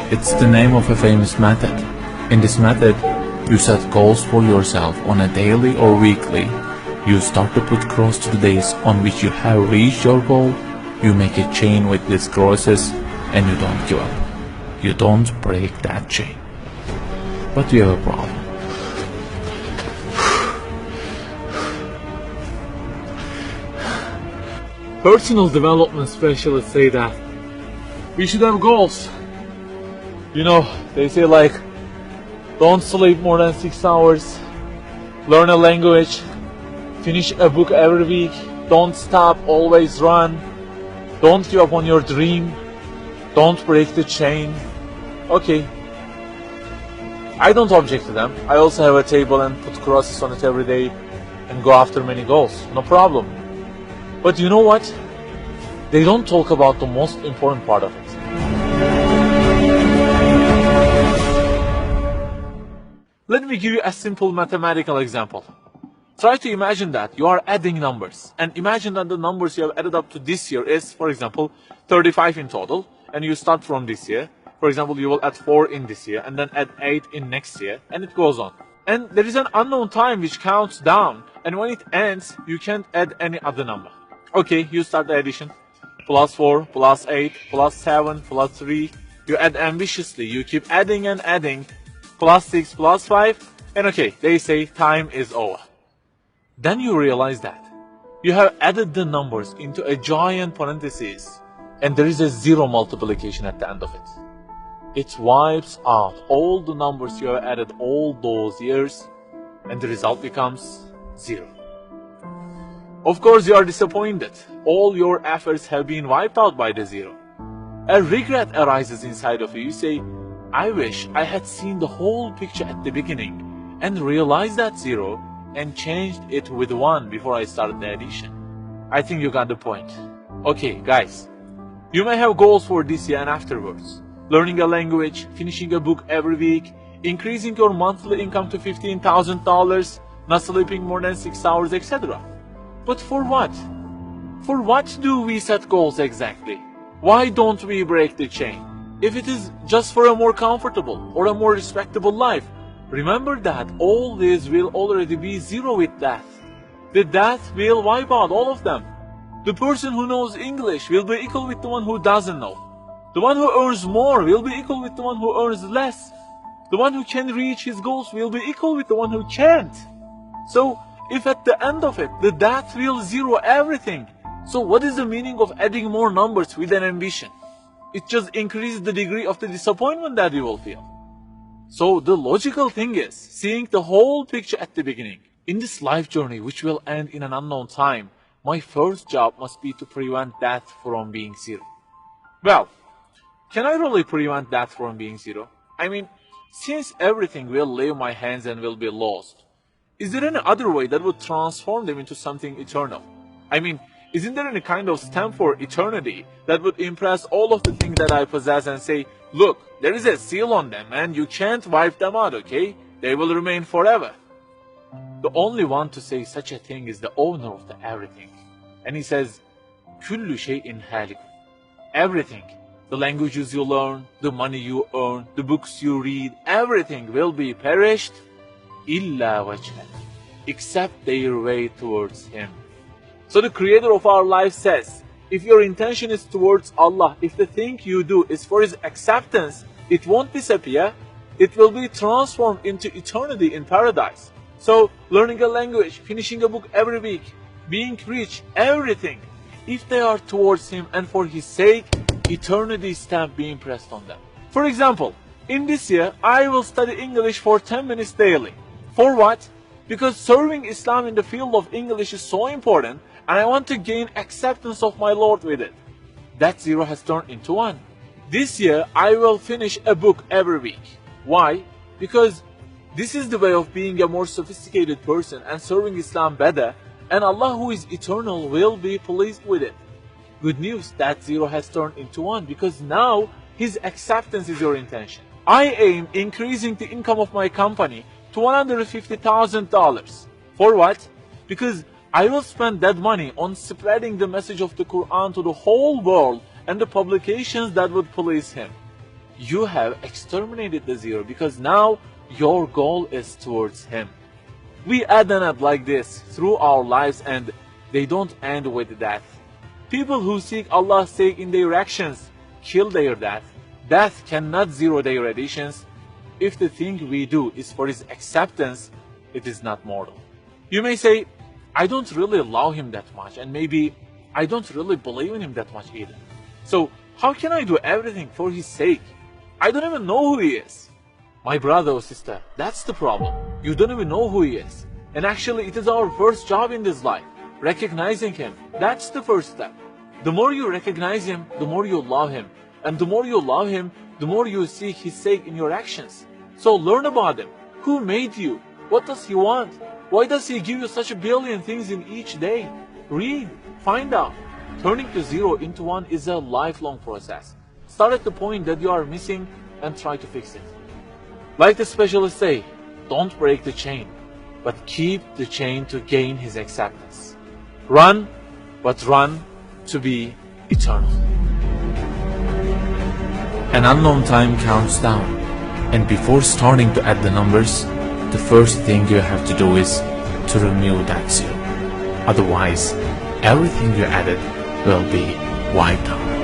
It's the name of a famous method. In this method, you set goals for yourself on a daily or weekly. You start to put cross to the days on which you have reached your goal. You make a chain with these crosses and you don't give up. You don't break that chain. But you have a problem. Personal development specialists say that we should have goals. You know, they say like, don't sleep more than 6 hours, learn a language, finish a book every week, don't stop, always run, don't give up on your dream, don't break the chain. Okay, I don't object to them. I also have a table and put crosses on it every day and go after many goals, no problem. But you know what? They don't talk about the most important part of it. Let me give you a simple mathematical example. Try to imagine that you are adding numbers, and imagine that the numbers you have added up to this year is, for example, 35 in total, and you start from this year. For example, you will add 4 in this year, and then add 8 in next year, and it goes on. And there is an unknown time which counts down, and when it ends, you can't add any other number. Okay, you start the addition. Plus 4, plus 8, plus 7, plus 3. You add ambitiously, you keep adding and adding. Plus 6, plus 5, and okay, they say time is over. Then you realize that you have added the numbers into a giant parenthesis, and there is a zero multiplication at the end of it. It wipes out all the numbers you have added all those years, and the result becomes 0. Of course, you are disappointed. All your efforts have been wiped out by the 0. A regret arises inside of you. You say, I wish I had seen the whole picture at the beginning and realized that 0 and changed it with 1 before I started the addition. I think you got the point. Okay, guys, you may have goals for this year and afterwards. Learning a language, finishing a book every week, increasing your monthly income to $15,000, not sleeping more than 6 hours, etc. But for what? For what do we set goals exactly? Why don't we break the chain? If it is just for a more comfortable or a more respectable life, remember that all this will already be 0 with death. The death will wipe out all of them. The person who knows English will be equal with the one who doesn't know. The one who earns more will be equal with the one who earns less. The one who can reach his goals will be equal with the one who can't. So, if at the end of it, the death will 0 everything, so what is the meaning of adding more numbers with an ambition? It just increases the degree of the disappointment that you will feel. So the logical thing is, seeing the whole picture at the beginning. In this life journey, which will end in an unknown time, my first job must be to prevent death from being 0. Well, can I really prevent death from being 0? I mean, since everything will leave my hands and will be lost, is there any other way that would transform them into something eternal? I mean, isn't there any kind of stamp for eternity that would impress all of the things that I possess and say, look, there is a seal on them and you can't wipe them out, okay? They will remain forever. The only one to say such a thing is the owner of the everything. And he says, كُلُّ شَيْءٍ هَالِكٌ. Everything, the languages you learn, the money you earn, the books you read, everything will be perished, إِلَّا وَجْهَهُ, except their way towards Him. So the creator of our life says, if your intention is towards Allah, if the thing you do is for His acceptance, it won't disappear, it will be transformed into eternity in paradise. So learning a language, finishing a book every week, being rich, everything, if they are towards Him and for His sake, eternity stamp being pressed on them. For example, in this year, I will study English for 10 minutes daily. For what? Because serving Islam in the field of English is so important, and I want to gain acceptance of my Lord with it. That 0 has turned into 1. This year, I will finish a book every week. Why? Because this is the way of being a more sophisticated person and serving Islam better, and Allah who is eternal will be pleased with it. Good news, that 0 has turned into 1 because now His acceptance is your intention. I aim increasing the income of my company to $150,000. For what? Because I will spend that money on spreading the message of the Quran to the whole world and the publications that would please Him. you have exterminated the zero because now your goal is towards him. We add and add like this through our lives, and they don't end with death. People who seek Allah's sake in their actions kill their death. Death cannot zero their additions. If the thing we do is for his acceptance, it is not mortal. You may say, I don't really love him that much, and maybe I don't really believe in him that much either. So how can I do everything for his sake? I don't even know who he is. My brother or sister, that's the problem. You don't even know who he is. And actually it is our first job in this life, recognizing him. That's the first step. The more you recognize him, the more you love him. And the more you love him, the more you seek his sake in your actions. So learn about him. Who made you? What does he want? Why does he give you such a billion things in each day? Read, find out. Turning the zero into one is a lifelong process. Start at the point that you are missing and try to fix it. Like the specialists say, don't break the chain, but keep the chain to gain his acceptance. Run, but run to be eternal. An unknown time counts down, and before starting to add the numbers, the first thing you have to do is to remove that zero. Otherwise, everything you added will be wiped out.